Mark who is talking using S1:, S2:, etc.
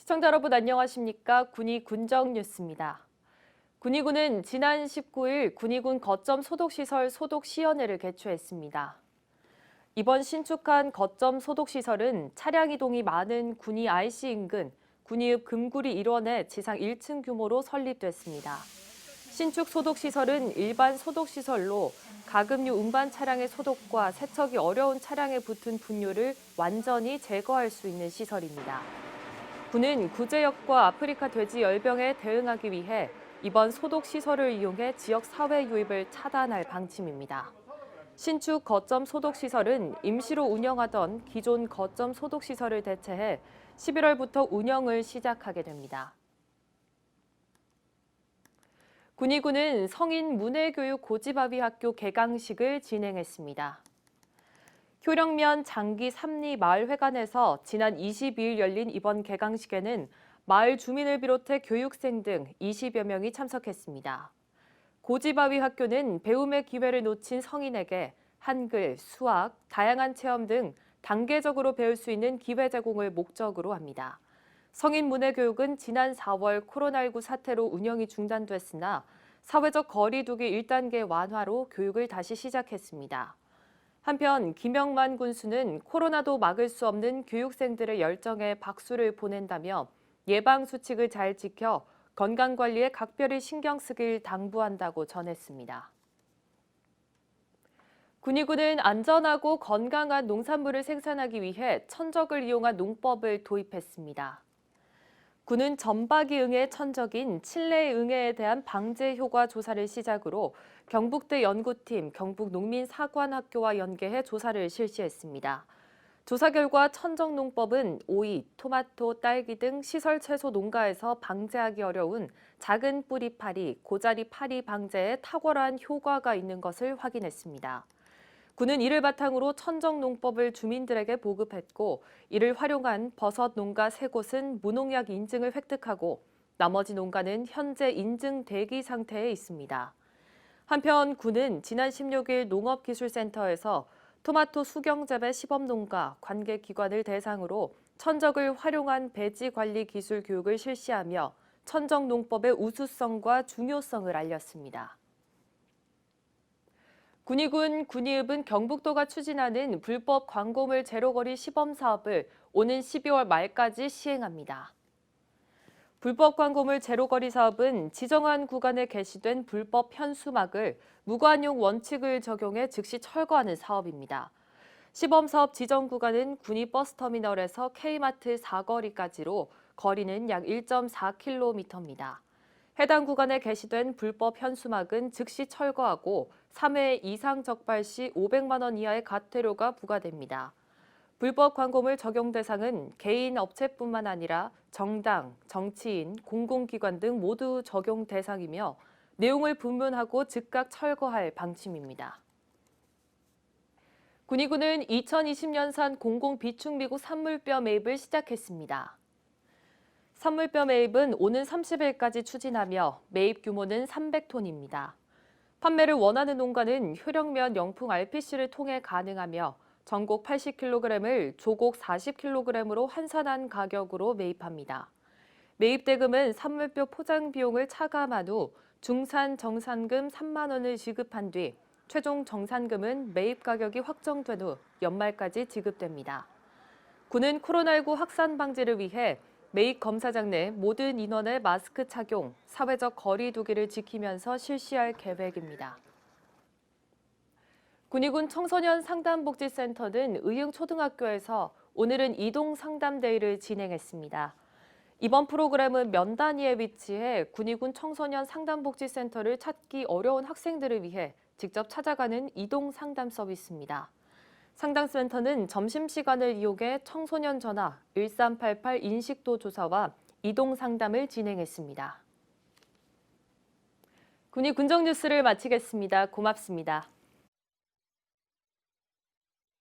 S1: 시청자 여러분 안녕하십니까? 군위 군정 뉴스입니다. 군위군은 지난 19일 군위군 거점 소독시설 소독시연회를 개최했습니다. 이번 신축한 거점 소독시설은 차량 이동이 많은 군위 IC 인근 군위읍 금구리 1원에 지상 1층 규모로 설립됐습니다. 신축 소독시설은 일반 소독시설로 가금류 운반 차량의 소독과 세척이 어려운 차량에 붙은 분뇨를 완전히 제거할 수 있는 시설입니다. 군은 구제역과 아프리카 돼지 열병에 대응하기 위해 이번 소독시설을 이용해 지역 사회 유입을 차단할 방침입니다. 신축 거점 소독시설은 임시로 운영하던 기존 거점 소독시설을 대체해 11월부터 운영을 시작하게 됩니다. 군위군은 성인 문해교육 고지바위 학교 개강식을 진행했습니다. 효령면 장기 삼리 마을회관에서 지난 22일 열린 이번 개강식에는 마을 주민을 비롯해 교육생 등 20여 명이 참석했습니다. 고지바위 학교는 배움의 기회를 놓친 성인에게 한글, 수학, 다양한 체험 등 단계적으로 배울 수 있는 기회 제공을 목적으로 합니다. 성인 문해교육은 지난 4월 코로나19 사태로 운영이 중단됐으나 사회적 거리 두기 1단계 완화로 교육을 다시 시작했습니다. 한편 김영만 군수는 코로나도 막을 수 없는 교육생들의 열정에 박수를 보낸다며 예방 수칙을 잘 지켜 건강관리에 각별히 신경 쓰길 당부한다고 전했습니다. 군위군은 안전하고 건강한 농산물을 생산하기 위해 천적을 이용한 농법을 도입했습니다. 군은 점박이응의 천적인 칠레응애에 대한 방제 효과 조사를 시작으로 경북대 연구팀, 경북농민사관학교와 연계해 조사를 실시했습니다. 조사 결과 천적농법은 오이, 토마토, 딸기 등 시설 채소 농가에서 방제하기 어려운 작은 뿌리 파리, 고자리 파리 방제에 탁월한 효과가 있는 것을 확인했습니다. 군은 이를 바탕으로 천적농법을 주민들에게 보급했고 이를 활용한 버섯 농가 3곳은 무농약 인증을 획득하고 나머지 농가는 현재 인증 대기 상태에 있습니다. 한편 군은 지난 16일 농업기술센터에서 토마토 수경재배 시범농가 관계기관을 대상으로 천적을 활용한 배지 관리 기술 교육을 실시하며 천적농법의 우수성과 중요성을 알렸습니다. 군위군 군위읍은 경북도가 추진하는 불법 광고물 제로거리 시범 사업을 오는 12월 말까지 시행합니다. 불법 광고물 제로거리 사업은 지정한 구간에 게시된 불법 현수막을 무관용 원칙을 적용해 즉시 철거하는 사업입니다. 시범 사업 지정 구간은 군위 버스터미널에서 K마트 사거리까지로 거리는 약 1.4km입니다. 해당 구간에 게시된 불법 현수막은 즉시 철거하고 3회 이상 적발 시 500만 원 이하의 과태료가 부과됩니다. 불법 광고물 적용 대상은 개인 업체뿐만 아니라 정당, 정치인, 공공기관 등 모두 적용 대상이며 내용을 분문하고 즉각 철거할 방침입니다. 군위군은 2020년산 공공비축미국 산물뼈 매입을 시작했습니다. 산물뼈 매입은 오는 30일까지 추진하며 매입 규모는 300톤입니다. 판매를 원하는 농가는 효령면 영풍 RPC를 통해 가능하며 전곡 80kg을 조곡 40kg으로 환산한 가격으로 매입합니다. 매입 대금은 산물뼈 포장 비용을 차감한 후 중산 정산금 3만 원을 지급한 뒤 최종 정산금은 매입 가격이 확정된 후 연말까지 지급됩니다. 군은 코로나19 확산 방지를 위해 매입 검사장 내 모든 인원의 마스크 착용, 사회적 거리 두기를 지키면서 실시할 계획입니다. 군위군 청소년 상담복지센터는 의흥초등학교에서 오늘은 이동 상담데이를 진행했습니다. 이번 프로그램은 면 단위에 위치해 군위군 청소년 상담복지센터를 찾기 어려운 학생들을 위해 직접 찾아가는 이동 상담 서비스입니다. 상담센터는 점심시간을 이용해 청소년 전화 1388 인식도 조사와 이동 상담을 진행했습니다. 군위 군정 뉴스를 마치겠습니다. 고맙습니다.